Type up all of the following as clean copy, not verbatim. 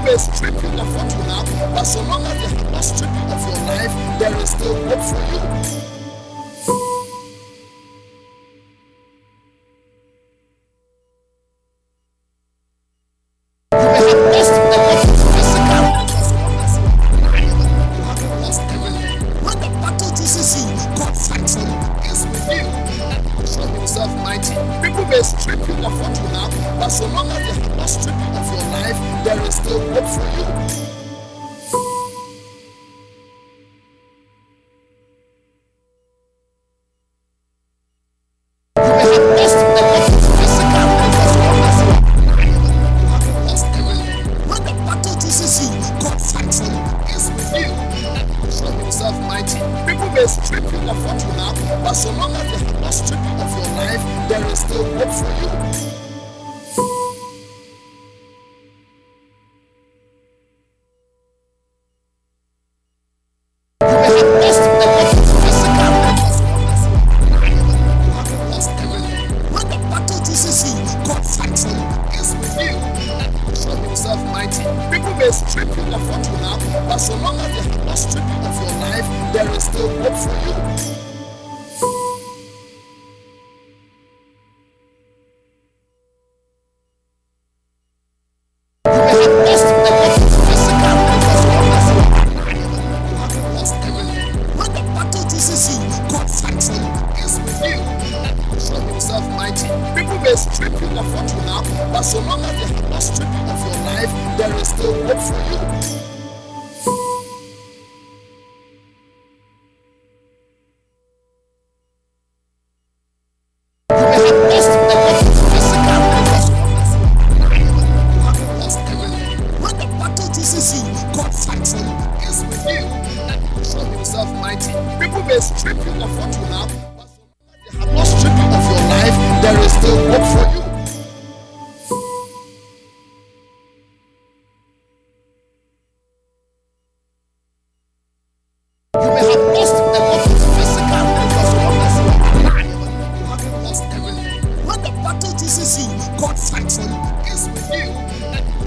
may strip you of what you have, but so long as they have not stripped you of your life, there is still hope for you. People may strip you of what you have, but so long as they have not stripped you of your life, there is still hope for you. You may have lost a lot of physical lost everything. When the battle chases you, God fights you. Is with you. Show himself mighty. People may strip you of what you have, but so long as they have not stripped you of your life, there is still hope for you. You may have lost a lot of physical lost everything. When the battle chases you, God fights you. Is with you. Show himself mighty. People may strip you of what you have, but so long as they have not stripped you of your life, there is still hope for you. People may strip you of what you have, but so long as they have not stripped you of your life, there is still hope for you. You may have lost a lot of physical lost everything. When the battle chases you, God fights you. Is with you. Show himself mighty. People may strip you of what you have, but so long as they have not stripped you of your life, there is still hope for you. You may have lost a lot of physical lost everything. When the battle chases you, God fights you. Is with you.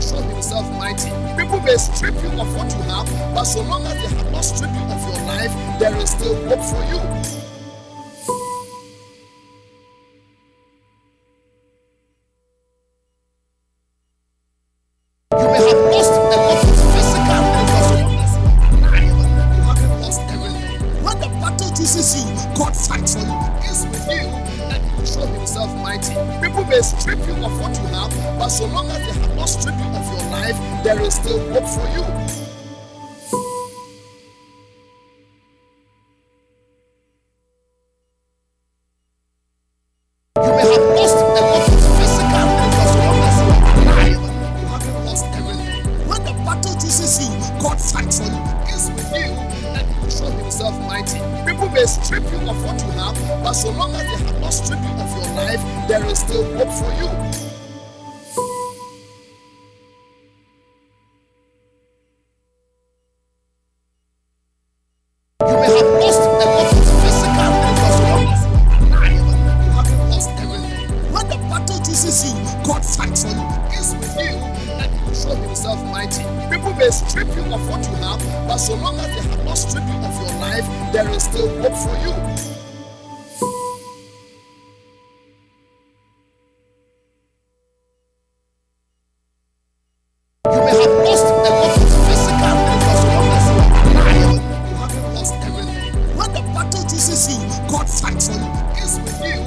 Show himself mighty. People may strip you of what you have, but so long as they have not stripped you of your life, there is still hope for you. You may have lost a lot of physical lost everything. When the battle chases you, God fights you. Is with you. Show himself mighty. People may strip you of what you have, but so long as they have not stripped you of your life, there is still hope for you. You may have lost a lot of physical lost everything. When the battle chases you, God fights you. Is with you. Show himself mighty. People may strip you of what you have, but so long as they have not stripped you of your life, there is still hope for you. You may have lost a lot of physical lost everything. When the battle chases you, God fights you. Is with you. Show himself mighty. People may strip you of what you have, but so long as they have not stripped you of your life, there is still hope for you. You may have lost a lot of physical lost everything. When the battle chases you, God fights you. Is with you.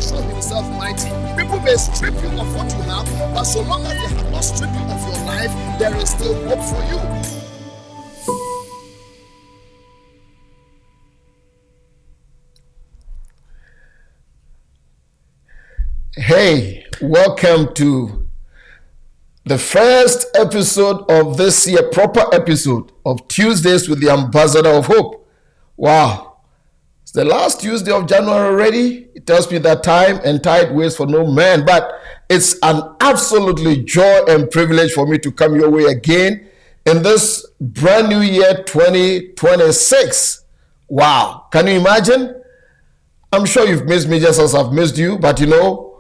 Show himself mighty. People may strip you of what you have, but so long as they have not stripped you of your life, there is still hope for you. Hey, welcome to the first episode of this year, proper episode of Tuesdays with the Ambassador of Hope. Wow, it's the last Tuesday of January already. It tells me that time and tide waits for no man, but it's an absolutely joy and privilege for me to come your way again in this brand new year 2026. Wow, can you imagine? I'm sure you've missed me just as I've missed you, but you know,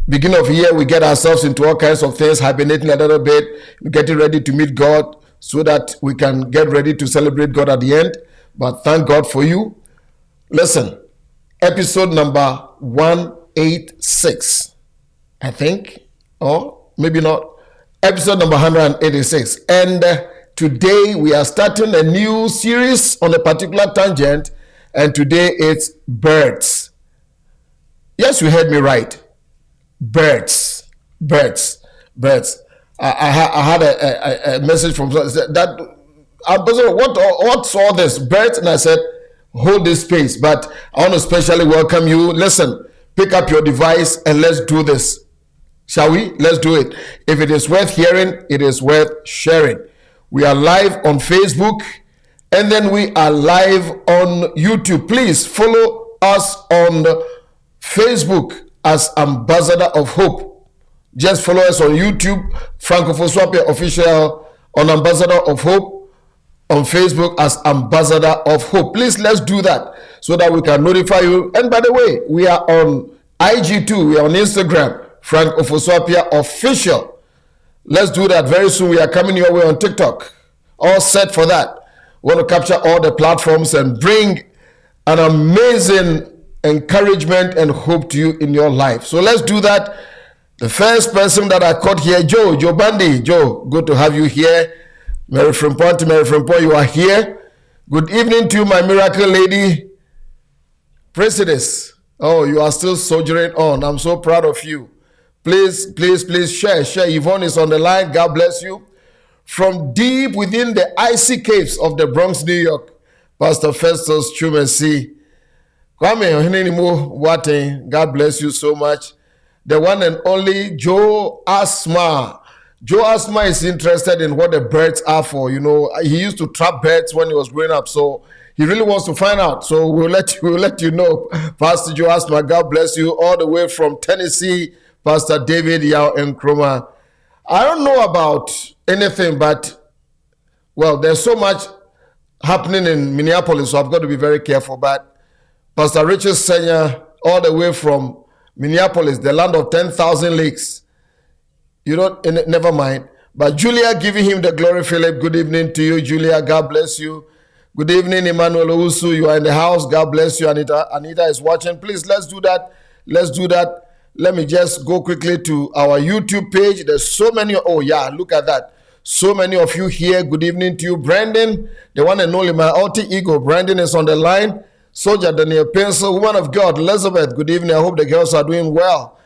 Beginning of the year, we get ourselves into all kinds of things, hibernating a little bit, getting ready to meet God so that we can get ready to celebrate God at the end. But thank God for you. Listen, episode number 186, I think, or maybe not, episode number 186. And today we are starting a new series on a particular tangent, and today it's birds. Yes, you heard me right. Birds. I had a message from that. What's all this? Birds, and I said, hold this space. But I want to specially welcome you. Listen, pick up your device and let's do this. Shall we? Let's do it. If it is worth hearing, it is worth sharing. We are live on Facebook, and then we are live on YouTube. Please follow us on Facebook as Ambassador of Hope. Just follow us on YouTube, Ofosu-Appiah Official, on Ambassador of Hope, on Facebook as Ambassador of Hope. Please, let's do that so that we can notify you. And by the way, we are on IG too. We are on Instagram, Ofosu-Appiah Official. Let's do that very soon. We are coming your way on TikTok. All set for that. We want to capture all the platforms and bring an amazing encouragement and hope to you in your life. So let's do that. The first person that I caught here, Joe Bandi. Joe, good to have you here. Mary Frimpong, you are here. Good evening to you, my miracle lady. Presidents. Oh, you are still soldiering on. I'm so proud of you. Please share. Yvonne is on the line. God bless you. From deep within the icy caves of the Bronx, New York, Pastor Festus Chumesi. Kwame, God bless you so much. The one and only Joe Asma. Joe Asma is interested in what the birds are for. You know, he used to trap birds when he was growing up, so he really wants to find out. So we'll let you know. Pastor Joe Asma, God bless you. All the way from Tennessee, Pastor David Yao Nkrumah. I don't know about anything, but, well, there's so much happening in Minneapolis, so I've got to be very careful. But Pastor Richard Senya, all the way from Minneapolis, the land of 10,000 lakes. You don't, never mind. But Julia, giving him the glory, Philip. Good evening to you, Julia. God bless you. Good evening, Emmanuel Owusu. You are in the house. God bless you, Anita. Anita is watching. Please, let's do that. Let me just go quickly to our YouTube page. There's so many. Oh, yeah, look at that. So many of you here. Good evening to you, Brandon, the one and only, my alter ego. Brandon is on the line. Soldier Daniel Pencil, woman of God, Elizabeth, good evening. I hope the girls are doing well.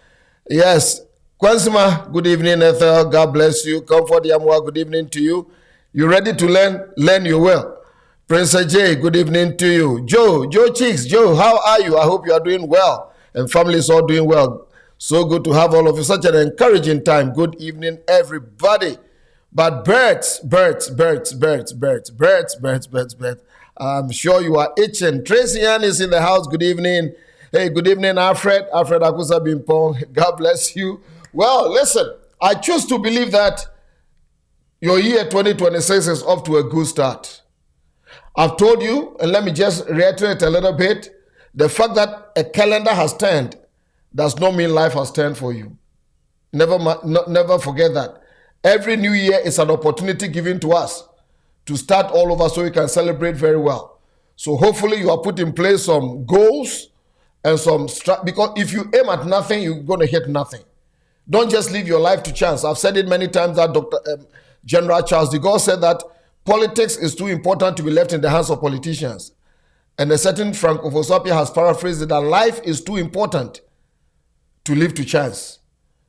Yes. Kwansima, good evening, Ethel. God bless you. Comfort Yamwa, good evening to you. You ready to learn? Learn you will. Prince J, good evening to you. Joe Cheeks, Joe, how are you? I hope you are doing well. And family is all doing well. So good to have all of you. Such an encouraging time. Good evening, everybody. But birds. I'm sure you are itching. Tracy Ann is in the house. Good evening. Hey, good evening, Alfred Akusa Bimpong. God bless you. Well, listen, I choose to believe that your year 2026 is off to a good start. I've told you, and let me just reiterate a little bit, the fact that a calendar has turned does not mean life has turned for you. Never forget that. Every new year is an opportunity given to us to start all over so we can celebrate very well. So hopefully you are put in place some goals and because if you aim at nothing, you're going to hit nothing. Don't just leave your life to chance. I've said it many times that General Charles de Gaulle said that politics is too important to be left in the hands of politicians. And a certain Frank Ofosu-Appiah has paraphrased it that life is too important to leave to chance.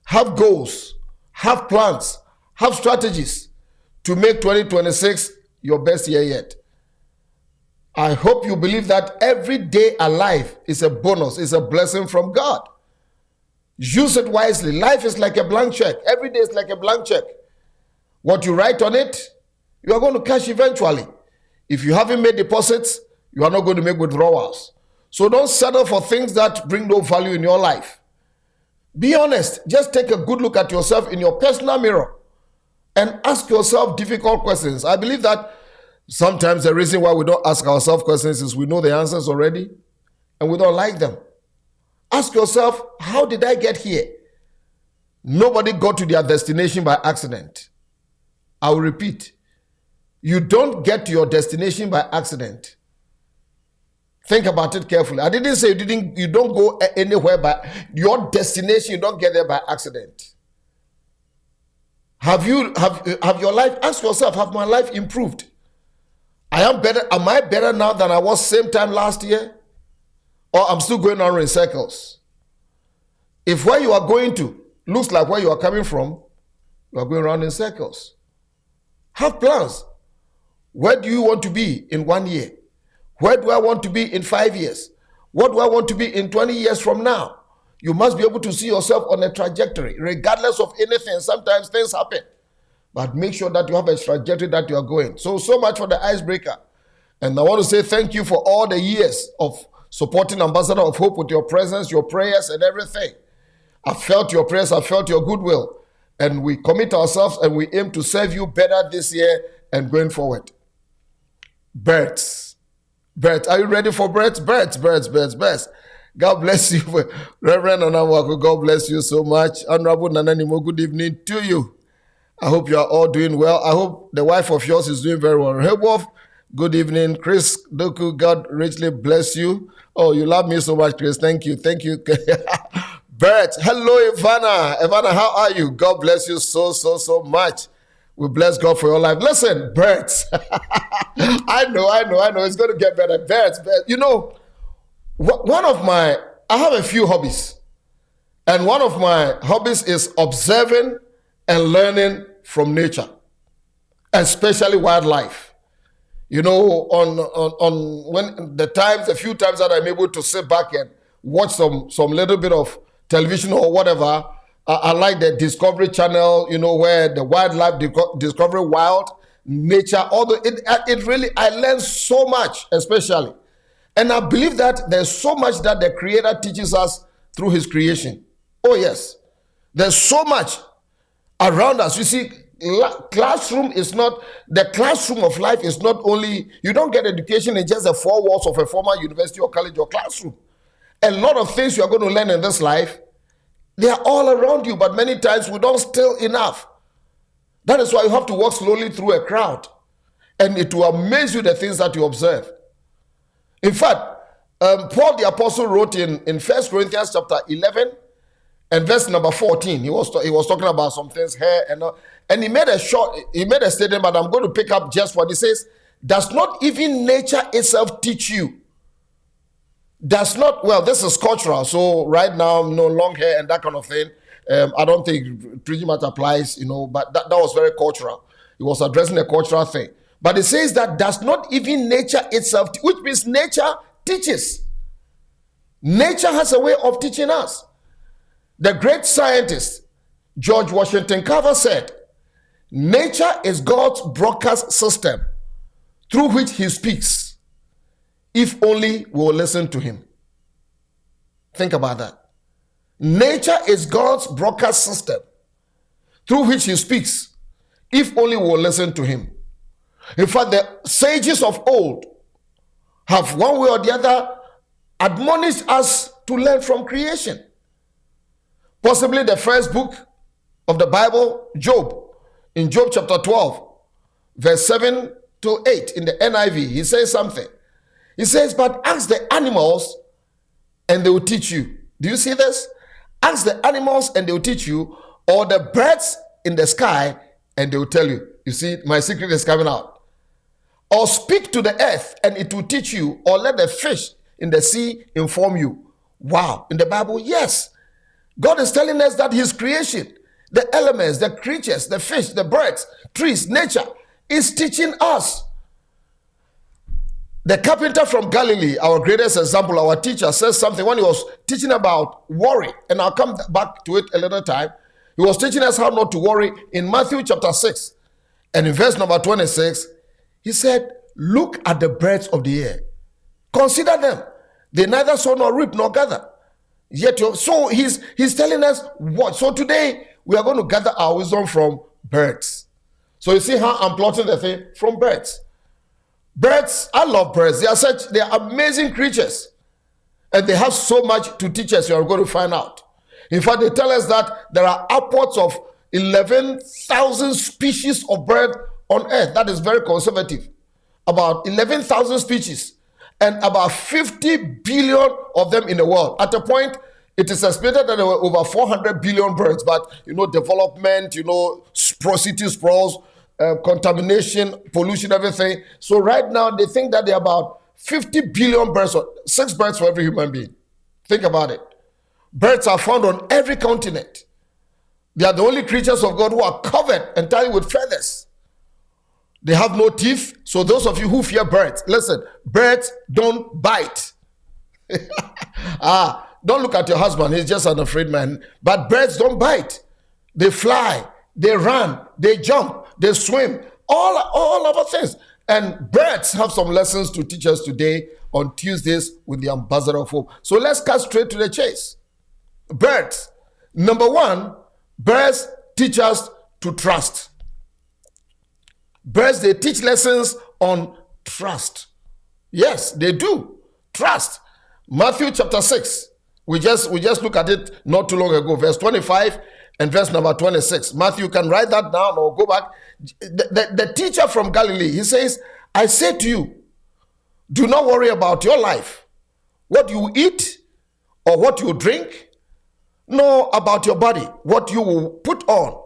Have goals, have plans, have strategies to make 2026 your best year yet. I hope you believe that every day alive is a bonus, is a blessing from God. Use it wisely. Life is like a blank check. Every day is like a blank check. What you write on it, you are going to cash eventually. If you haven't made deposits, you are not going to make withdrawals. So don't settle for things that bring no value in your life. Be honest. Just take a good look at yourself in your personal mirror and ask yourself difficult questions. I believe that sometimes the reason why we don't ask ourselves questions is we know the answers already and we don't like them. Ask yourself, how did I get here? Nobody got to their destination by accident. I will repeat. You don't get to your destination by accident. Think about it carefully. I didn't say you don't go anywhere by your destination. You don't get there by accident. Have your life, ask yourself, have my life improved? Am I better now than I was same time last year? Or I'm still going around in circles? If where you are going to looks like where you are coming from, you are going around in circles. Have plans. Where do you want to be in 1 year? Where do I want to be in 5 years? What do I want to be in 20 years from now? You must be able to see yourself on a trajectory, regardless of anything. Sometimes things happen. But make sure that you have a trajectory that you are going. So much for the icebreaker. And I want to say thank you for all the years of supporting Ambassador of Hope with your presence, your prayers, and everything. I felt your prayers, I felt your goodwill. And we commit ourselves and we aim to serve you better this year and going forward. Birds. Are you ready for birds? Birds. God bless you. Reverend Anawako, God bless you so much. Honorable Nananimo, good evening to you. I hope you are all doing well. I hope the wife of yours is doing very well. Hey, Wolf, good evening. Chris Doku, God richly bless you. Oh, you love me so much, Chris. Thank you. Bert, hello, Ivana. Ivana, how are you? God bless you so much. We bless God for your life. Listen, birds. I know. It's going to get better. Birds. You know, I have a few hobbies. And one of my hobbies is observing and learning from nature, especially wildlife. You know, a few times that I'm able to sit back and watch some little bit of television or whatever, I like the Discovery Channel, you know, where the wildlife, Discovery Wild, nature, although it really, I learned so much, especially. And I believe that there's so much that the Creator teaches us through His creation. Oh yes, there's so much around us. You see, the classroom of life is not only, you don't get education in just the four walls of a formal university or college or classroom. A lot of things you are going to learn in this life, they are all around you, but many times we don't steal enough. That is why you have to walk slowly through a crowd, and it will amaze you the things that you observe. In fact, Paul the Apostle wrote in 1 Corinthians chapter 11 and verse number 14. He was talking about some things here and he made a statement, but I'm going to pick up just what he says. Does not even nature itself teach you? This is cultural. So right now, long hair and that kind of thing. I don't think pretty much applies, but that was very cultural. He was addressing a cultural thing. But it says that does not even nature itself, which means nature teaches. Nature has a way of teaching us. The great scientist, George Washington Carver, said, nature is God's broadcast system through which He speaks, if only we will listen to Him. Think about that. Nature is God's broadcast system through which He speaks, if only we will listen to Him. In fact, the sages of old have one way or the other admonished us to learn from creation. Possibly the first book of the Bible, Job, in Job chapter 12, verse 7 to 8 in the NIV, he says something. He says, but ask the animals and they will teach you. Do you see this? Ask the animals and they will teach you, or the birds in the sky and they will tell you. You see, my secret is coming out. Or speak to the earth and it will teach you, or let the fish in the sea inform you. Wow. In the Bible, yes. God is telling us that His creation, the elements, the creatures, the fish, the birds, trees, nature, is teaching us. The carpenter from Galilee, our greatest example, our teacher, says something when he was teaching about worry, and I'll come back to it a little time. He was teaching us how not to worry in Matthew chapter 6. And in verse number 26, he said, look at the birds of the air. Consider them. They neither sow nor reap nor gather. Yet, so he's telling us what. So today, we are going to gather our wisdom from birds. So you see how I'm plotting the thing from birds. Birds, I love birds. They are amazing creatures. And they have so much to teach us. You are going to find out. In fact, they tell us that there are upwards of 11,000 species of bird on earth. That is very conservative. About 11,000 species and about 50 billion of them in the world. At a point, it is estimated that there were over 400 billion birds, but development, city sprawls, contamination, pollution, everything. So right now, they think that there are about 50 billion birds, or 6 birds for every human being. Think about it. Birds are found on every continent. They are the only creatures of God who are covered entirely with feathers. They have no teeth. So those of you who fear birds, listen, birds don't bite. Don't look at your husband. He's just an afraid man. But birds don't bite. They fly, they run, they jump, they swim, all other things. And birds have some lessons to teach us today on Tuesdays with the Ambassador of Hope. So let's cut straight to the chase. Birds. Number one, birds teach us to trust. Birds, they teach lessons on trust. Yes, they do. Trust. Matthew chapter 6. We just looked at it not too long ago. Verse 25 and verse number 26. Matthew, you can write that down or go back. The teacher from Galilee, he says, I say to you, do not worry about your life, what you eat or what you drink, nor about your body, what you will put on.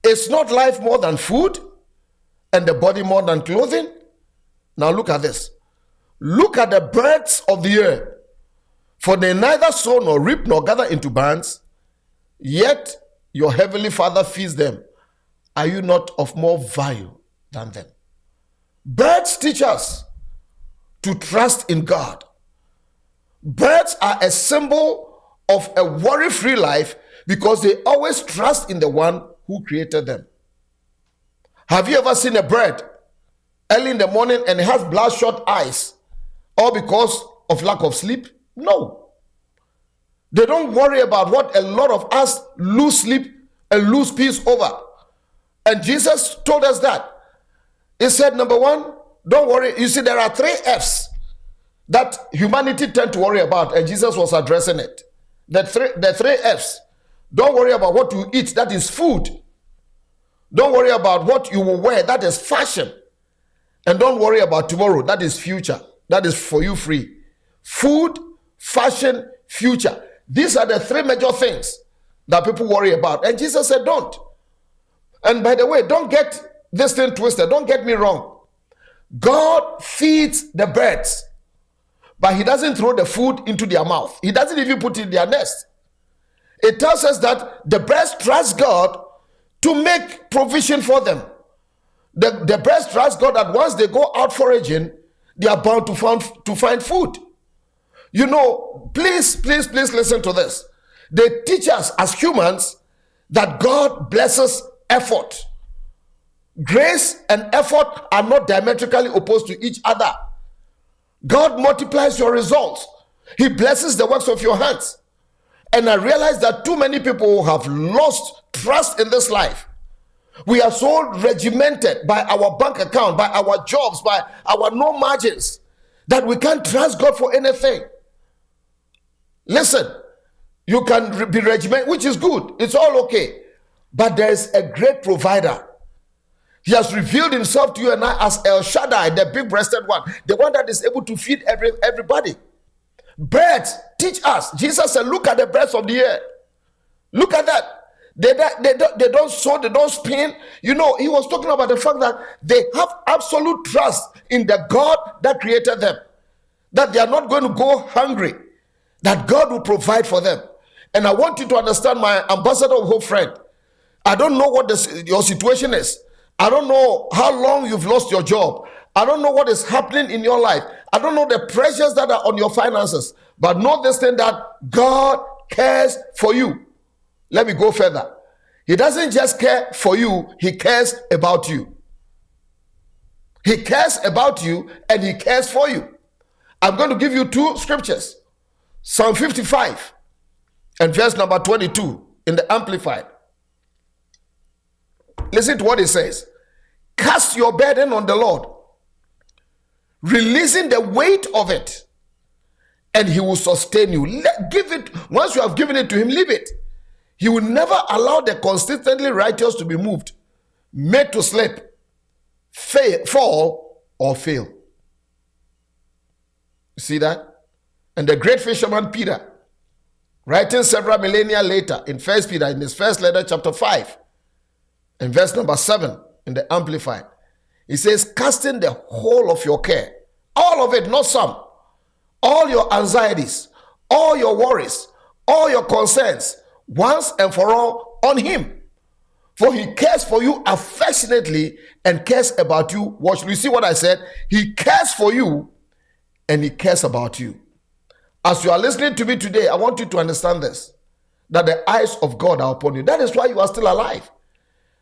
Is not life more than food, and the body more than clothing? Now look at this. Look at the birds of the air, for they neither sow nor reap nor gather into barns, yet your heavenly Father feeds them. Are you not of more value than them? Birds teach us to trust in God. Birds are a symbol of a worry-free life because they always trust in the one who created them. Have you ever seen a bird early in the morning and it has bloodshot eyes, all because of lack of sleep? No. They don't worry about what a lot of us lose sleep and lose peace over. And Jesus told us that. He said, number one, don't worry. You see, there are 3 F's that humanity tend to worry about, and Jesus was addressing it. The three F's. Don't worry about what you eat, that is food. Don't worry about what you will wear, that is fashion. And don't worry about tomorrow, that is future. That is for you free. Food, fashion, future. These are the 3 major things that people worry about. And Jesus said, don't. And by the way, don't get this thing twisted. Don't get me wrong. God feeds the birds, but he doesn't throw the food into their mouth. He doesn't even put it in their nest. It tells us that the birds trust God to make provision for them. The birds trust God that once they go out foraging, they are bound to find food. Please listen to this. They teach us as humans that God blesses effort. Grace and effort are not diametrically opposed to each other. God multiplies your results. He blesses the works of your hands. And I realize that too many people have lost trust in this life. We are so regimented by our bank account, by our jobs, by our no margins, that we can't trust God for anything. Listen, you can be regimented, which is good. It's all okay. But there is a great provider. He has revealed himself to you and I as El Shaddai, the big-breasted one, the one that is able to feed everybody. Birds teach us. Jesus said, look at the birds of the air. Look at that. They don't sow, they don't spin. He was talking about the fact that they have absolute trust in the God that created them. That they are not going to go hungry. That God will provide for them. And I want you to understand, my Ambassador of Hope friend, I don't know what your situation is. I don't know how long you've lost your job. I don't know what is happening in your life. I don't know the pressures that are on your finances. But know this thing, that God cares for you. Let me go further. He doesn't just care for you, he cares about you. He cares about you and he cares for you. I'm going to give you 2 scriptures. Psalm 55 and verse number 22 in the Amplified. Listen to what it says. Cast your burden on the Lord, releasing the weight of it, and he will sustain you. Give it. Once you have given it to him, leave it. He will never allow the consistently righteous to be moved, made to slip, fall, or fail. You see that? And the great fisherman Peter, writing several millennia later in 1 Peter, in his first letter, chapter 5, and verse number 7 in the Amplified, he says, casting the whole of your care, all of it, not some, all your anxieties, all your worries, all your concerns, once and for all on him. For he cares for you affectionately and cares about you. Watch, you see what I said? He cares for you and he cares about you. As you are listening to me today, I want you to understand this, that the eyes of God are upon you. That is why you are still alive.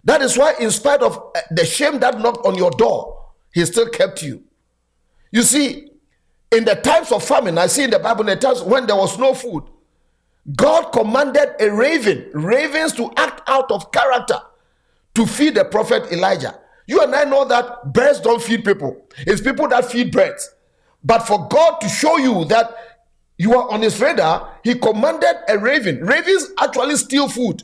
That is why, in spite of the shame that knocked on your door, he still kept you. You see, in the times of famine, I see in the Bible, in the times when there was no food, God commanded ravens to act out of character to feed the prophet Elijah. You and I know that birds don't feed people. It's people that feed birds. But for God to show you that you are on his radar, he commanded a raven. Ravens actually steal food.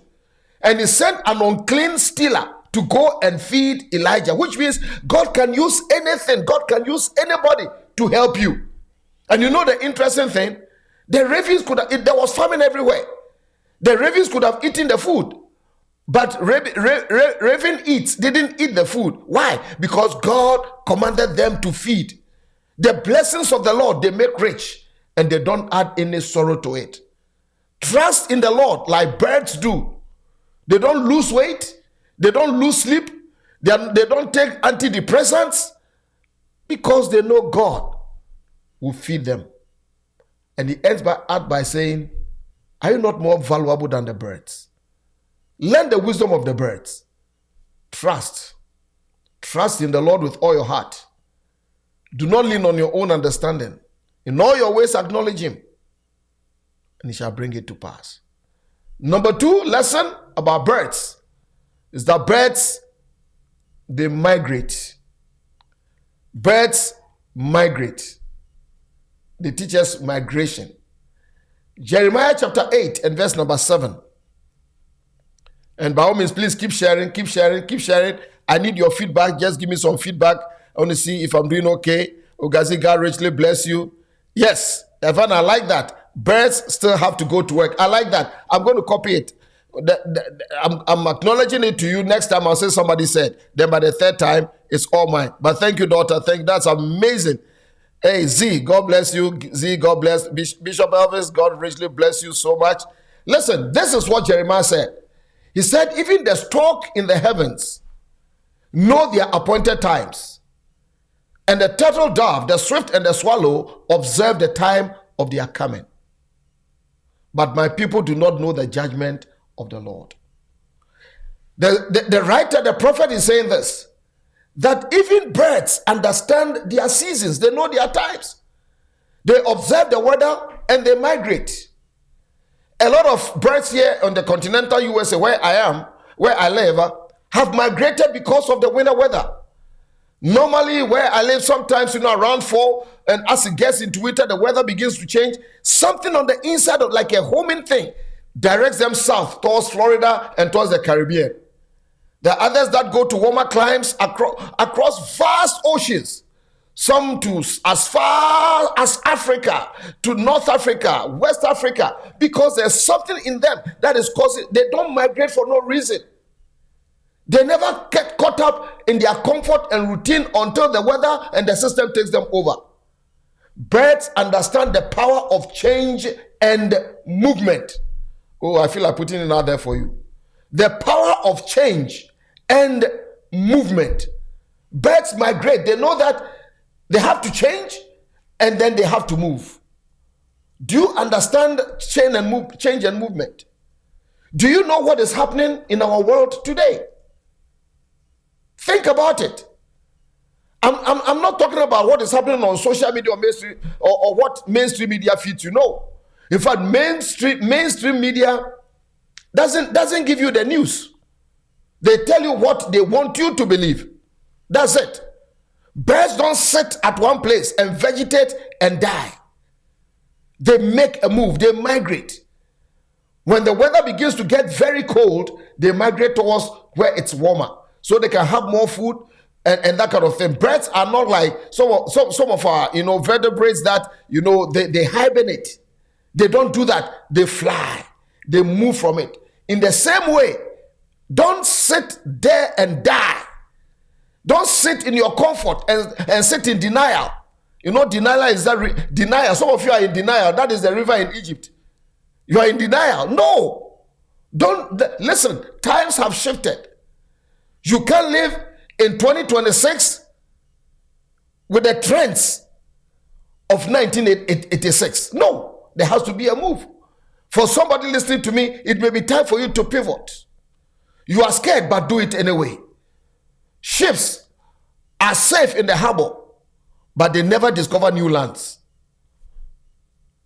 And he sent an unclean stealer to go and feed Elijah, which means God can use anything. God can use anybody to help you. And you know the interesting thing? The ravens could have, there was famine everywhere. The ravens could have eaten the food. But raven didn't eat the food. Why? Because God commanded them to feed. The blessings of the Lord, they make rich, and they don't add any sorrow to it. Trust in the Lord like birds do. They don't lose weight. They don't lose sleep. They don't take antidepressants because they know God will feed them. And he ends by saying, are you not more valuable than the birds? Learn the wisdom of the birds. Trust. Trust in the Lord with all your heart. Do not lean on your own understanding. In all your ways acknowledge him, and he shall bring it to pass. Number 2 lesson about birds is that birds, they migrate. Birds migrate. They teach us migration. Jeremiah chapter 8 and verse number 7. And by all means, please keep sharing. I need your feedback. Just give me some feedback. I want to see if I'm doing okay. Ogazi, God richly bless you. Yes, Evan, I like that. Birds still have to go to work. I like that. I'm going to copy it. I'm acknowledging it to you. Next time I'll say somebody said. Then by the third time, it's all mine. But thank you, daughter. That's amazing. Hey, Z, God bless you. Z, God bless. Bishop Elvis, God richly bless you so much. Listen, this is what Jeremiah said. He said, even the stork in the heavens know their appointed times. And the turtle dove, the swift and the swallow observe the time of their coming. But my people do not know the judgment of the Lord. The writer, the prophet is saying this, that even birds understand their seasons. They know their times. They observe the weather and they migrate. A lot of birds here on the continental USA, where I live, have migrated because of the winter weather. Normally, where I live, sometimes, around fall, and as it gets into winter, the weather begins to change. Something on the inside of like a homing thing directs them south towards Florida and towards the Caribbean. There are others that go to warmer climes across vast oceans. Some to as far as Africa, to North Africa, West Africa, because there's something in them that is causing, they don't migrate for no reason. They never get caught up in their comfort and routine until the weather and the system takes them over. Birds understand the power of change and movement. Oh, I feel like putting it out there for you. The power of change and movement. Birds migrate. They know that they have to change and then they have to move. Do you understand change and movement? Do you know what is happening in our world today? Think about it. I'm not talking about what is happening on social media or mainstream or what mainstream media feeds you know. In fact, mainstream media doesn't give you the news. They tell you what they want you to believe. That's it. Birds don't sit at one place and vegetate and die. they make a move, they migrate. When the weather begins to get very cold, they migrate towards where it's warmer, so they can have more food and that kind of thing. Birds are not like some of our vertebrates that they hibernate. They don't do that. They fly. They move from it. In the same way, don't sit there and die. Don't sit in your comfort and sit in denial. Denial is that denial. Some of you are in denial. That is the river in Egypt. You are in denial. No. Don't listen. Times have shifted. You can't live in 2026 with the trends of 1986. No. There has to be a move. For somebody listening to me, it may be time for you to pivot. You are scared, but do it anyway. Ships are safe in the harbor, but they never discover new lands.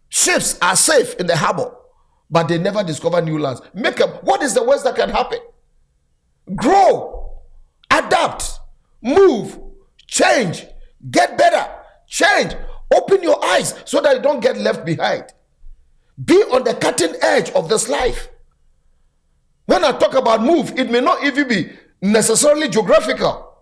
Ships are safe in the harbor, but they never discover new lands. What is the worst that can happen? Grow, adapt, move, change, get better, change. Open your eyes so that you don't get left behind. Be on the cutting edge of this life. When I talk about move, it may not even be necessarily geographical.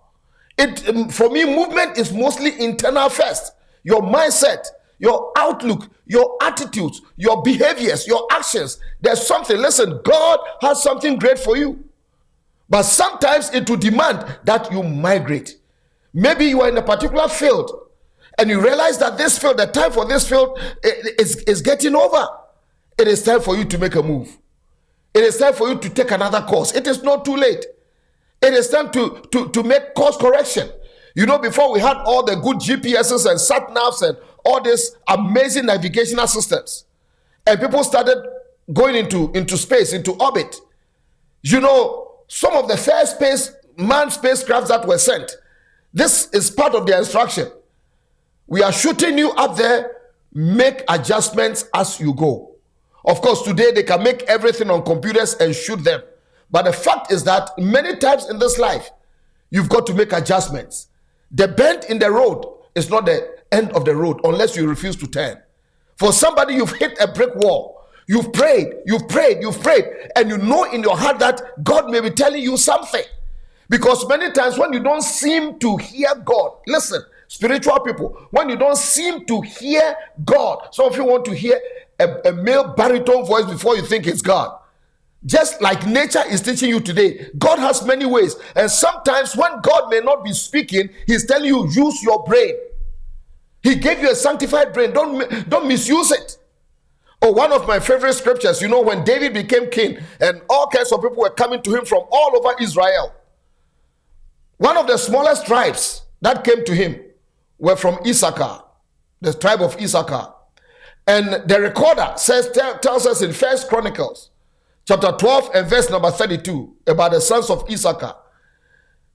For me, movement is mostly internal first. Your mindset, your outlook, your attitudes, your behaviors, your actions. There's something. Listen, God has something great for you. But sometimes it will demand that you migrate. Maybe you are in a particular field and you realize that this field, the time for this field is getting over. It is time for you to make a move. It is time for you to take another course. It is not too late. It is time to make course correction. Before we had all the good GPSs and sat-navs and all these amazing navigational systems, and people started going into space, into orbit. Some of the first manned spacecrafts that were sent, this is part of their instruction. We are shooting you up there, make adjustments as you go. Of course, today they can make everything on computers and shoot them. But the fact is that many times in this life, you've got to make adjustments. The bend in the road is not the end of the road unless you refuse to turn. For somebody, you've hit a brick wall. You've prayed, and you know in your heart that God may be telling you something. Because many times when you don't seem to hear God, listen, spiritual people, when you don't seem to hear God, some of you want to hear a male baritone voice before you think it's God. Just like nature is teaching you today, God has many ways. And sometimes when God may not be speaking, He's telling you, use your brain. He gave you a sanctified brain. Don't misuse it. Oh, one of my favorite scriptures, when David became king and all kinds of people were coming to him from all over Israel. One of the smallest tribes that came to him were from Issachar, the tribe of Issachar. And the recorder tells us in 1 Chronicles, chapter 12 and verse number 32, about the sons of Issachar.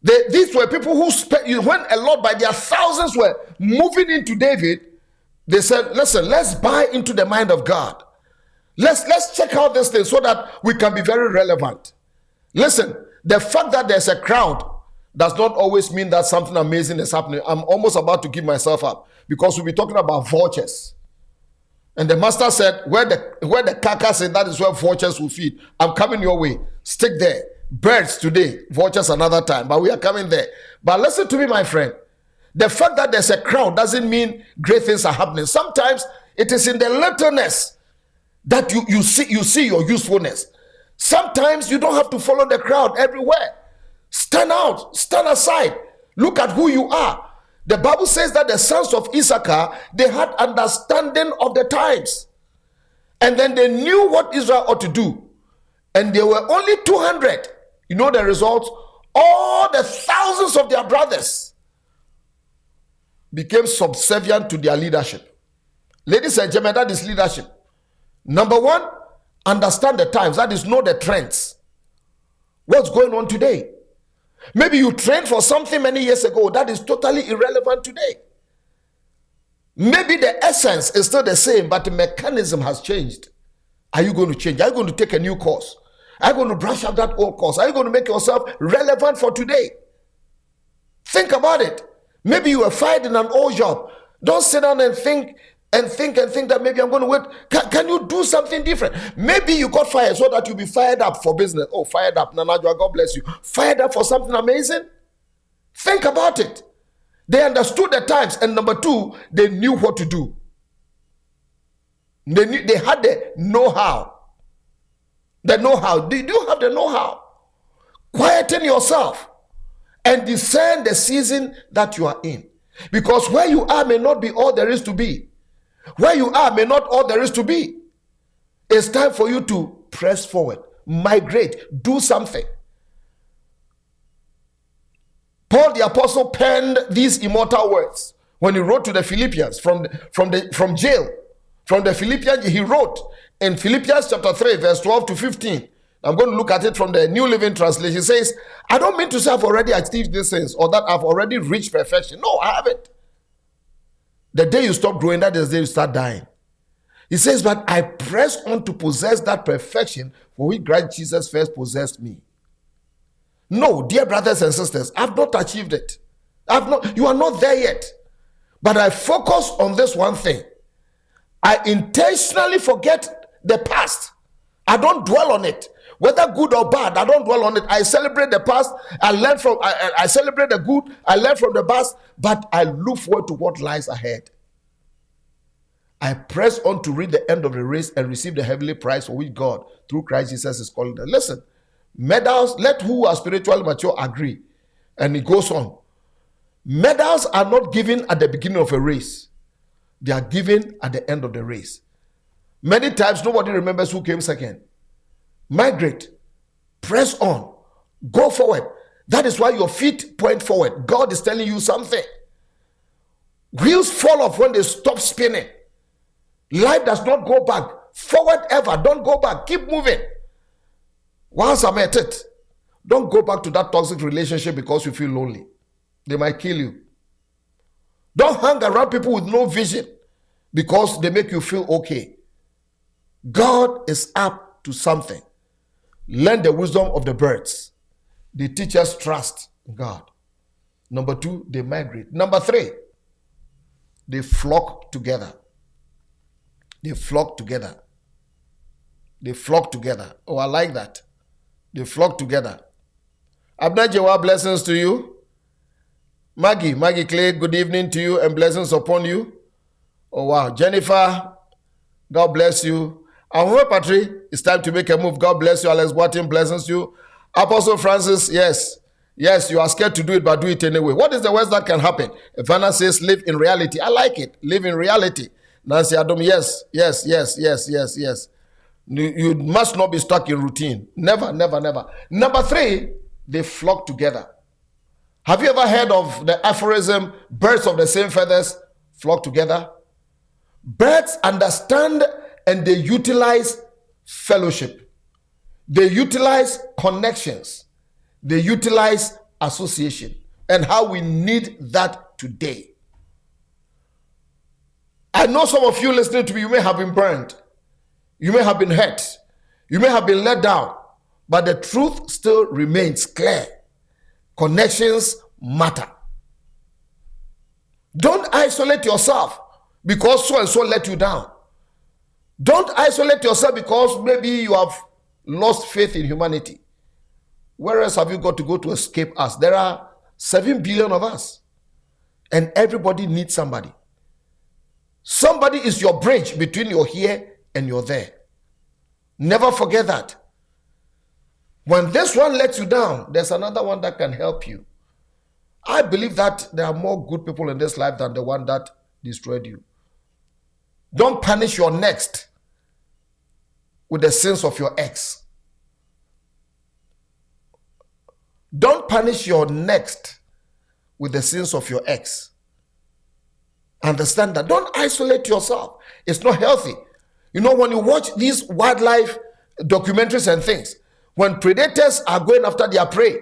These were people who when a lot by their thousands were moving into David, they said, listen, let's buy into the mind of God. Let's check out this thing so that we can be very relevant. Listen, the fact that there's a crowd does not always mean that something amazing is happening. I'm almost about to give myself up because we'll be talking about vultures. And the master said, where the carcass is, that is where vultures will feed. I'm coming your way. Stick there. Birds today, vultures another time, but we are coming there. But listen to me, my friend. The fact that there's a crowd doesn't mean great things are happening. Sometimes it is in the littleness that you see your usefulness. Sometimes you don't have to follow the crowd everywhere. Stand out, stand aside. Look at who you are. The Bible says that the sons of Issachar, they had understanding of the times. And then they knew what Israel ought to do. And they were only 200. You know the result? All the thousands of their brothers became subservient to their leadership. Ladies and gentlemen, that is leadership. Number one, understand the times. That is, know the trends. What's going on today? Maybe you trained for something many years ago that is totally irrelevant today. Maybe the essence is still the same, but the mechanism has changed. Are you going to change? Are you going to take a new course? Are you going to brush up that old course? Are you going to make yourself relevant for today? Think about it. Maybe you were fired in an old job. Don't sit down and think and think that maybe I'm going to wait. Can you do something different? Maybe you got fired so that you'll be fired up for business. Oh, fired up. Nanajwa, God bless you. Fired up for something amazing? Think about it. They understood the times. And number two, they knew what to do. They had the know-how. The know-how. Do you have the know-how? Quieten yourself and discern the season that you are in. Because where you are may not be all there is to be. Where you are may not all there is to be. It's time for you to press forward, migrate, do something. Paul the apostle penned these immortal words when he wrote to the Philippians from jail. From the Philippians, he wrote in Philippians chapter 3, verse 12 to 15. I'm going to look at it from the New Living Translation. It says, I don't mean to say I've already achieved these things or that I've already reached perfection. No, I haven't. The day you stop growing, that is the day you start dying. He says, but I press on to possess that perfection for which Christ Jesus first possessed me. No, dear brothers and sisters, I've not achieved it. You are not there yet. But I focus on this one thing. I intentionally forget the past. I don't dwell on it. Whether good or bad, I don't dwell on it. I celebrate the past. I celebrate the good. I learn from the past. But I look forward to what lies ahead. I press on to reach the end of the race and receive the heavenly prize for which God, through Christ Jesus, is calling them. Listen, medals, let who are spiritually mature agree. And it goes on. Medals are not given at the beginning of a race. They are given at the end of the race. Many times, nobody remembers who came second. Migrate. Press on. Go forward. That is why your feet point forward. God is telling you something. Wheels fall off when they stop spinning. Life does not go back. Forward ever. Don't go back. Keep moving. Once I'm at it, don't go back to that toxic relationship because you feel lonely. They might kill you. Don't hang around people with no vision because they make you feel okay. God is up to something. Learn the wisdom of the birds. They teach us trust in God. Number two, they migrate. Number three, they flock together. They flock together. They flock together. Oh, I like that. They flock together. Abna Jewa, blessings to you. Maggie Clay, good evening to you and blessings upon you. Oh, wow. Jennifer, God bless you. And Patri, it's time to make a move. God bless you. Alex Boatin, blessings to you. Apostle Francis, yes, you are scared to do it, but do it anyway. What is the worst that can happen? Ivana says, live in reality. I like it. Live in reality. Nancy Adam, yes. You must not be stuck in routine. Never. Number three, they flock together. Have you ever heard of the aphorism, birds of the same feathers flock together? Birds understand and they utilize fellowship. They utilize connections. They utilize association. And how we need that today. I know some of you listening to me, you may have been burned. You may have been hurt. You may have been let down. But the truth still remains clear. Connections matter. Don't isolate yourself because so and so let you down. Don't isolate yourself because maybe you have lost faith in humanity. Where else have you got to go to escape us? There are 7 billion of us. And everybody needs somebody. Somebody is your bridge between your here and your there. Never forget that. When this one lets you down, there's another one that can help you. I believe that there are more good people in this life than the one that destroyed you. Don't punish your next with the sins of your ex. Don't punish your next with the sins of your ex. Understand that. Don't isolate yourself. It's not healthy. You know, when you watch these wildlife documentaries and things, when predators are going after their prey,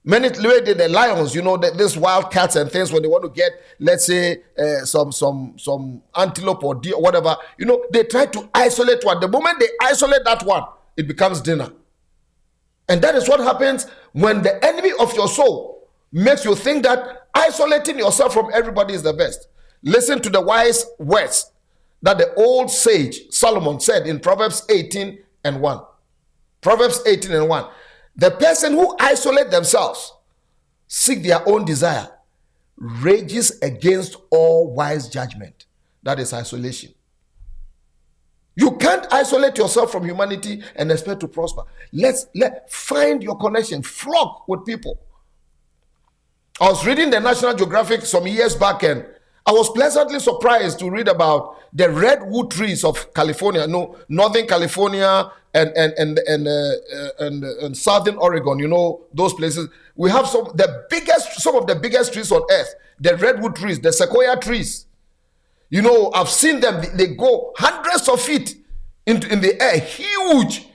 many the lions, you know, these wild cats and things, when they want to get, let's say, some antelope or deer or whatever, you know, they try to isolate one. The moment they isolate that one, it becomes dinner. And that is what happens when the enemy of your soul makes you think that isolating yourself from everybody is the best. Listen to the wise words that the old sage Solomon said in Proverbs 18 and 1. Proverbs 18 and 1. The person who isolate themselves, seek their own desire, rages against all wise judgment. That is isolation. You can't isolate yourself from humanity and expect to prosper. Let find your connection. Flock with people. I was reading the National Geographic some years back, and I was pleasantly surprised to read about the redwood trees of California, Northern California and Southern Oregon. Those places. We have some of the biggest trees on earth. The redwood trees, the sequoia trees. I've seen them. They go hundreds of feet in the air. Huge.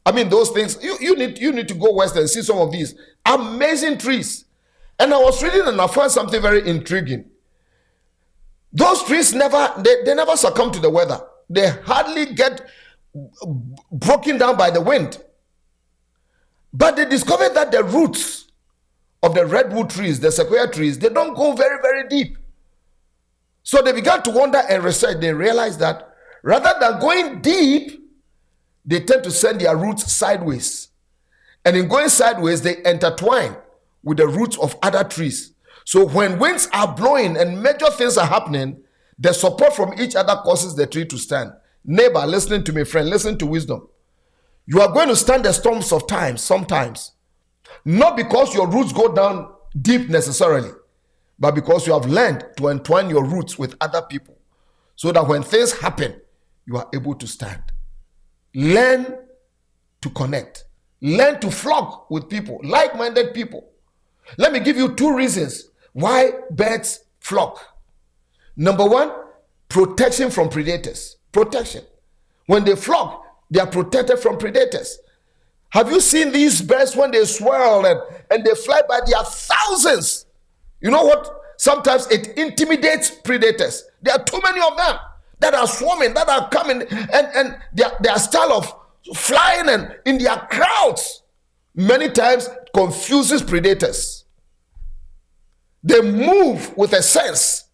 I mean, those things. You need to go west and see some of these amazing trees. And I was reading and I found something very intriguing. Those trees never succumb to the weather. They hardly get broken down by the wind. But they discovered that the roots of the redwood trees, the sequoia trees, they don't go very, very deep. So they began to wonder and research. They realized that rather than going deep, they tend to send their roots sideways. And in going sideways, they intertwine with the roots of other trees. So when winds are blowing and major things are happening, the support from each other causes the tree to stand. Neighbor, listening to me, friend, listen to wisdom. You are going to stand the storms of time sometimes. Not because your roots go down deep necessarily, but because you have learned to entwine your roots with other people, so that when things happen, you are able to stand. Learn to connect. Learn to flock with people, like-minded people. Let me give you 2 reasons why birds flock. Number 1, protection from predators. Protection. When they flock, they are protected from predators. Have you seen these birds when they swirl and they fly by their thousands? You know what? Sometimes it intimidates predators. There are too many of them that are swarming, that are coming, and their style of flying and in their crowds many times confuses predators. They move with a sense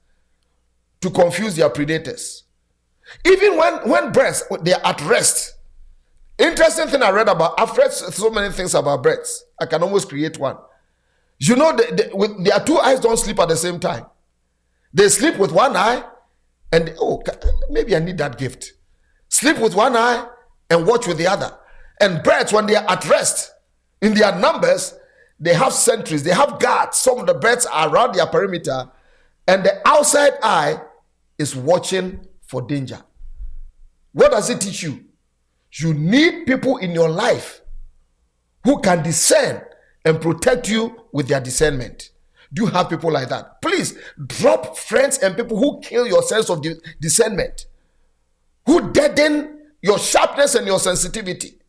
to confuse their predators. Even when birds, they are at rest. Interesting thing I read about, I've read so many things about birds. I can almost create one. With their 2 eyes don't sleep at the same time. They sleep with one eye and, maybe I need that gift. Sleep with one eye and watch with the other. And birds, when they are at rest, in their numbers, they have sentries, they have guards. Some of the birds are around their perimeter, and the outside eye is watching for danger. What does it teach you? You need people in your life who can discern and protect you with their discernment. Do you have people like that? Please drop friends and people who kill your sense of discernment, who deaden your sharpness and your sensitivity.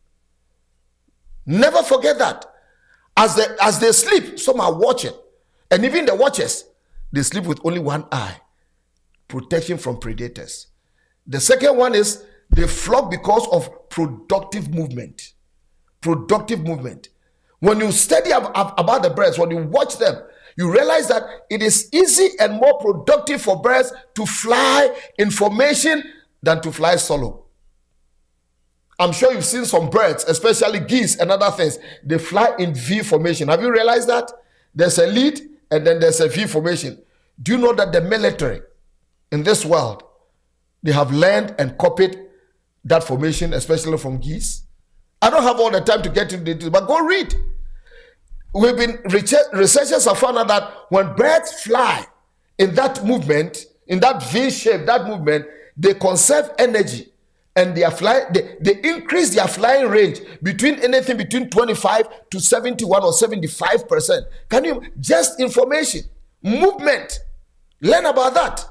Never forget that. As they sleep, some are watching. And even the watchers, they sleep with only one eye. Protection from predators. The second one is they flock because of productive movement. Productive movement. When you study about the birds, when you watch them, you realize that it is easy and more productive for birds to fly in formation than to fly solo. I'm sure you've seen some birds, especially geese and other things. They fly in V formation. Have you realized that? There's a lead and then there's a V formation. Do you know that the military in this world, they have learned and copied that formation, especially from geese? I don't have all the time to get into details, but go read. Researchers have found out that when birds fly in that movement, in that V shape, that movement, they conserve energy. And they increase their flying range anything between 25 to 71 or 75%. Can you just information, movement, learn about that.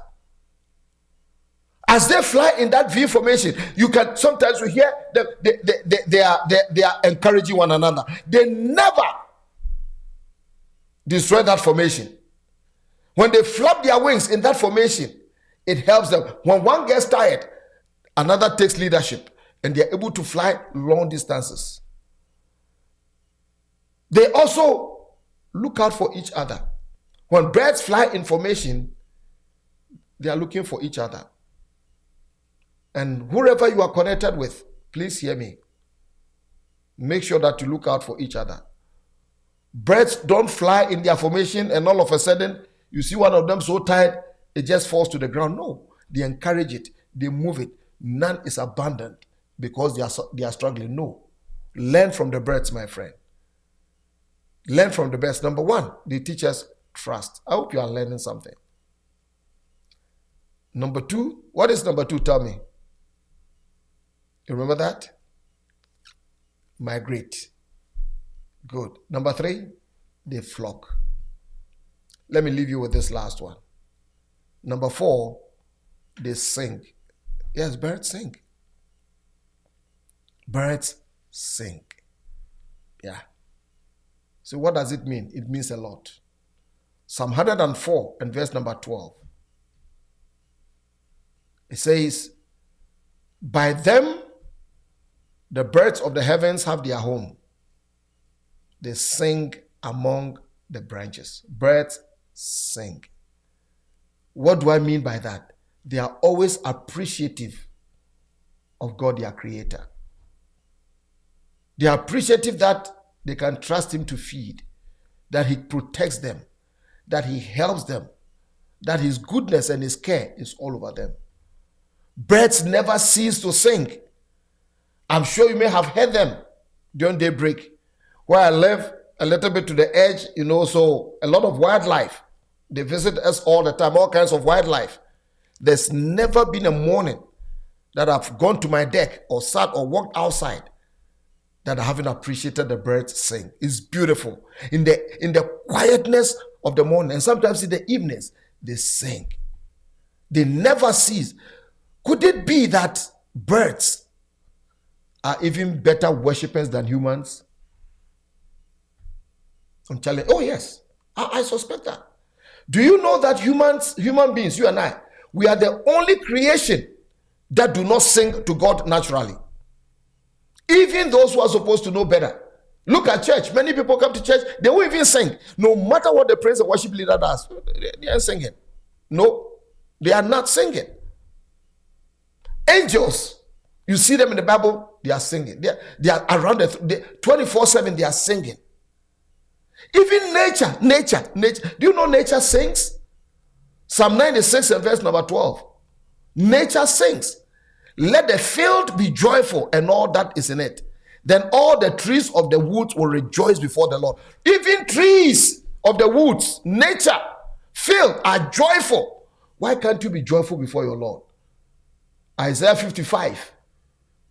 As they fly in that V formation, you can sometimes you hear them, they are encouraging one another. They never destroy that formation. When they flap their wings in that formation, it helps them. When one gets tired, another takes leadership and they're able to fly long distances. They also look out for each other. When birds fly in formation, they are looking for each other. And whoever you are connected with, please hear me. Make sure that you look out for each other. Birds don't fly in their formation and all of a sudden you see one of them so tired, it just falls to the ground. No, they encourage it. They move it. None is abandoned because they are struggling. No. Learn from the birds, my friend. Learn from the birds. Number one, they teach us trust. I hope you are learning something. Number two, what is number two? Tell me. You remember that? Migrate. Good. Number three, they flock. Let me leave you with this last one. Number four, they sing. Yes, birds sing. Birds sing. Yeah. So what does it mean? It means a lot. Psalm 104 and verse number 12. It says, by them the birds of the heavens have their home. They sing among the branches. Birds sing. What do I mean by that? They are always appreciative of God, their creator. They are appreciative that they can trust him to feed, that he protects them, that he helps them, that his goodness and his care is all over them. Birds never cease to sing. I'm sure you may have heard them during daybreak. Where I live a little bit to the edge, so a lot of wildlife. They visit us all the time, all kinds of wildlife. There's never been a morning that I've gone to my deck or sat or walked outside that I haven't appreciated the birds sing. It's beautiful. In the quietness of the morning, and sometimes in the evenings, they sing. They never cease. Could it be that birds are even better worshippers than humans? I'm telling you. Oh yes, I suspect that. Do you know that human beings, you and I, we are the only creation that do not sing to God naturally. Even those who are supposed to know better. Look at church. Many people come to church, they won't even sing. No matter what the praise and worship leader does, they aren't singing. No, they are not singing. Angels, you see them in the Bible, they are singing. They are around 24/7, they are singing. Even nature. Do you know nature sings? Psalm 96 and verse number 12. Nature sings. Let the field be joyful and all that is in it. Then all the trees of the woods will rejoice before the Lord. Even trees of the woods, nature, field are joyful. Why can't you be joyful before your Lord? Isaiah 55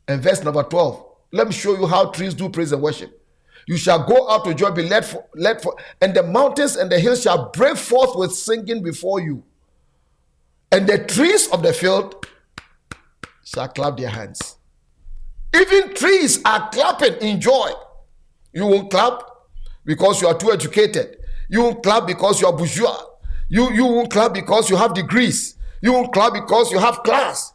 and verse number 12. Let me show you how trees do praise and worship. You shall go out to joy, be led for, and the mountains and the hills shall break forth with singing before you. And the trees of the field shall clap their hands. Even trees are clapping in joy. You won't clap because you are too educated. You won't clap because you are bourgeois. You won't clap because you have degrees. You won't clap because you have class.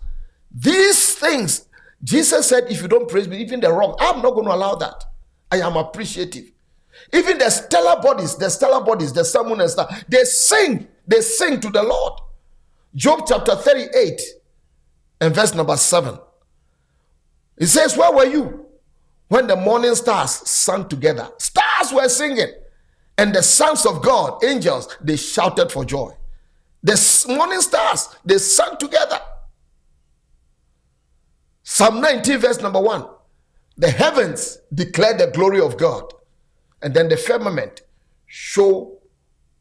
These things, Jesus said, if you don't praise me, even the rock, I'm not going to allow that. I am appreciative. Even the stellar bodies, the sun, moon, and star, they sing to the Lord. Job chapter 38 and verse number 7. It says, where were you when the morning stars sang together? Stars were singing. And the sons of God, angels, they shouted for joy. The morning stars, they sang together. Psalm 19 verse number 1. The heavens declare the glory of God, and then the firmament show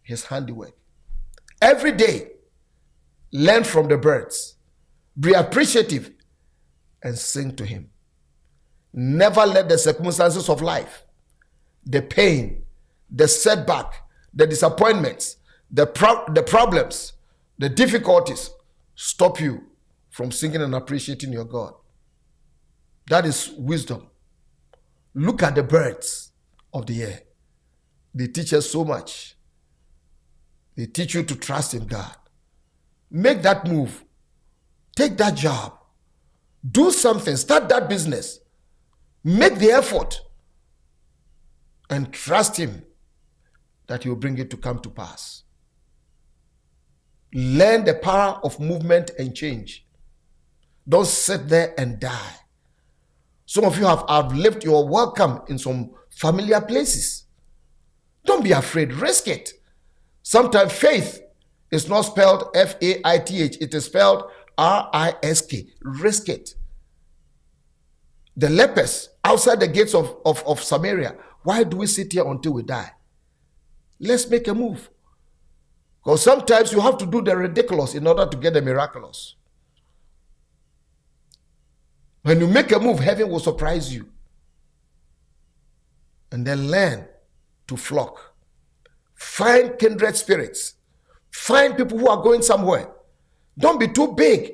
his handiwork. Every day, learn from the birds. Be appreciative and sing to him. Never let the circumstances of life, the pain, the setback, the disappointments, the problems, the difficulties stop you from singing and appreciating your God. That is wisdom. Look at the birds of the air. They teach us so much. They teach you to trust in God. Make that move. Take that job. Do something. Start that business. Make the effort. And trust him that he will bring it to come to pass. Learn the power of movement and change. Don't sit there and die. Some of you have outlived your welcome in some familiar places. Don't be afraid. Risk it. Sometimes faith is not spelled F-A-I-T-H. It is spelled R-I-S-K. Risk it. The lepers outside the gates of Samaria. Why do we sit here until we die? Let's make a move. Because sometimes you have to do the ridiculous in order to get the miraculous. When you make a move, heaven will surprise you. And then learn to flock. Find kindred spirits. Find people who are going somewhere. Don't be too big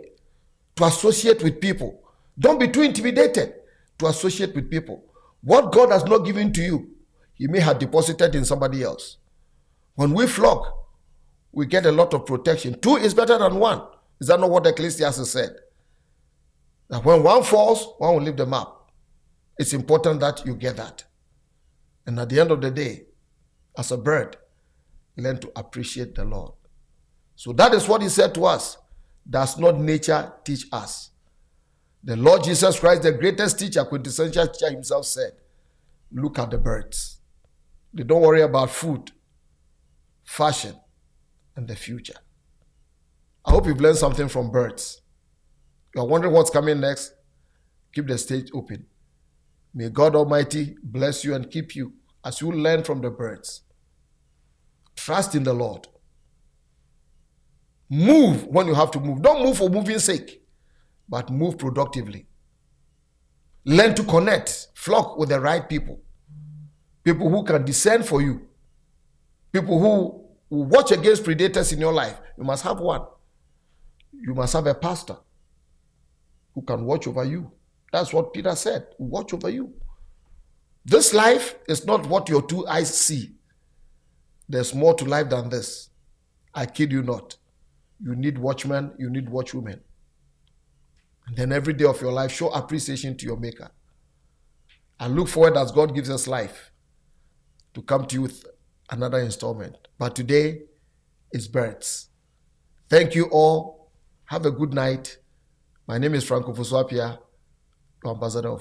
to associate with people. Don't be too intimidated to associate with people. What God has not given to you, He may have deposited in somebody else. When we flock, we get a lot of protection. 2 is better than 1. Is that not what Ecclesiastes said? That when one falls, one will lift them up. It's important that you get that. And at the end of the day, as a bird, learn to appreciate the Lord. So that is what He said to us. Does not nature teach us? The Lord Jesus Christ, the greatest teacher, quintessential teacher Himself said, look at the birds. They don't worry about food, fashion, and the future. I hope you've learned something from birds. You are wondering what's coming next? Keep the stage open. May God Almighty bless you and keep you as you learn from the birds. Trust in the Lord. Move when you have to move. Don't move for moving's sake, but move productively. Learn to connect, flock with the right people. People who can discern for you. People who will watch against predators in your life. You must have one. You must have a pastor who can watch over you. That's what Peter said. Watch over you. This life is not what your 2 eyes see. There's more to life than this. I kid you not. You need watchmen, you need watchwomen. And then every day of your life, show appreciation to your Maker. And look forward as God gives us life to come to you with another installment. But today is birds. Thank you all. Have a good night. My name is Ofosu-Appiah, your ambassador of